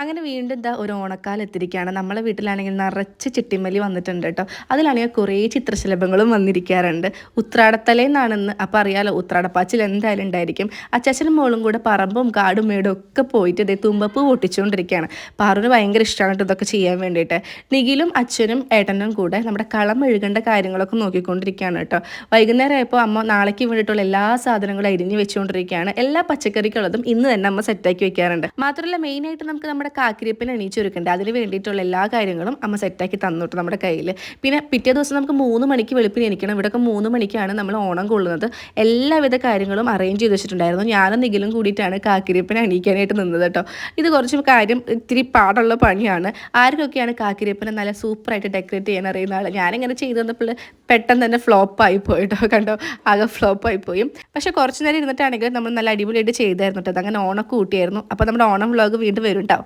അങ്ങനെ വീണ്ടും ഇതാ ഒരു ഓണക്കാലം എത്തിയിരിക്കുകയാണ്. നമ്മളെ വീട്ടിലാണെങ്കിൽ നിറച്ച് ചിട്ടിമല്ലി വന്നിട്ടുണ്ട് കേട്ടോ. അതിലാണെങ്കിൽ കുറേ ചിത്രശലഭങ്ങളും വന്നിരിക്കാറുണ്ട്. ഉത്രാടത്തലേന്നാണെന്ന് അപ്പോൾ അറിയാലോ, ഉത്രാടപ്പാച്ചിൽ എന്തായാലും ഉണ്ടായിരിക്കും. അച്ചാച്ചനും മോളും കൂടെ പറമ്പും കാടും മേടും ഒക്കെ പോയിട്ട് ഇതേ തുമ്പപ്പൂ പൊട്ടിച്ചുകൊണ്ടിരിക്കുകയാണ്. പാറുവിന് ഭയങ്കര ഇഷ്ടമാണ് കേട്ടോ ഇതൊക്കെ ചെയ്യാൻ വേണ്ടിയിട്ട്. നിഖിലും അച്ഛനും ഏട്ടനും കൂടെ നമ്മുടെ കളം മെഴുകേണ്ട കാര്യങ്ങളൊക്കെ നോക്കിക്കൊണ്ടിരിക്കുകയാണ് കേട്ടോ. വൈകുന്നേരം ആയപ്പോൾ അമ്മ നാളേക്ക് വേണ്ടിയിട്ടുള്ള എല്ലാ സാധനങ്ങളും അരിഞ്ഞ് വെച്ചുകൊണ്ടിരിക്കുകയാണ്. എല്ലാ പച്ചക്കറികളതും ഇന്ന് തന്നെ അമ്മ സെറ്റാക്കി വെക്കാറുണ്ട്. മാത്രമല്ല മെയിനായിട്ട് നമുക്ക് നമ്മുടെ കാക്കിരിപ്പിനെ എണീച്ചൊരുക്കണ്ടേ, അതിന് വേണ്ടിയിട്ടുള്ള എല്ലാ കാര്യങ്ങളും അമ്മ സെറ്റാക്കി തന്നിട്ട് നമ്മുടെ കയ്യിൽ. പിന്നെ പിറ്റേ ദിവസം നമുക്ക് 3 മണിക്ക് വെളുപ്പിന് എണീക്കണം. ഇവിടെയൊക്കെ 3 മണിക്കാണ് നമ്മൾ ഓണം കൊള്ളുന്നത്. എല്ലാവിധ കാര്യങ്ങളും അറേഞ്ച് ചെയ്ത് വെച്ചിട്ടുണ്ടായിരുന്നു. ഞാനും നിഖിലും കൂടിയിട്ടാണ് കാക്കിരിപ്പിനെ എണീക്കാനായിട്ട് നിന്നത് കേട്ടോ. ഇത് കുറച്ച് കാര്യം ഇത്തിരി പാടുള്ള പണിയാണ്. ആർക്കൊക്കെയാണ് കാക്കിരിപ്പിനെ നല്ല സൂപ്പറായിട്ട് ഡെക്കറേറ്റ് ചെയ്യാൻ അറിയുന്ന ആൾ. ഞാനിങ്ങനെ ചെയ്തു തന്നപ്പോൾ പെട്ടെന്ന് തന്നെ ഫ്ലോപ്പായി പോയിട്ടോ. കണ്ടോ, ആകെ ഫ്ലോപ്പായി പോയി. പക്ഷേ കുറച്ച് നേരം ഇരുന്നിട്ടാണെങ്കിൽ നമ്മൾ നല്ല അടിപൊളിയായിട്ട് ചെയ്തായിരുന്നു കേട്ടോ. അതങ്ങനെ ഓണൊക്കെ കൂട്ടിയായിരുന്നു. അപ്പോൾ നമ്മുടെ ഓണം വ്ളോഗ് വീണ്ടും വരും കേട്ടോ.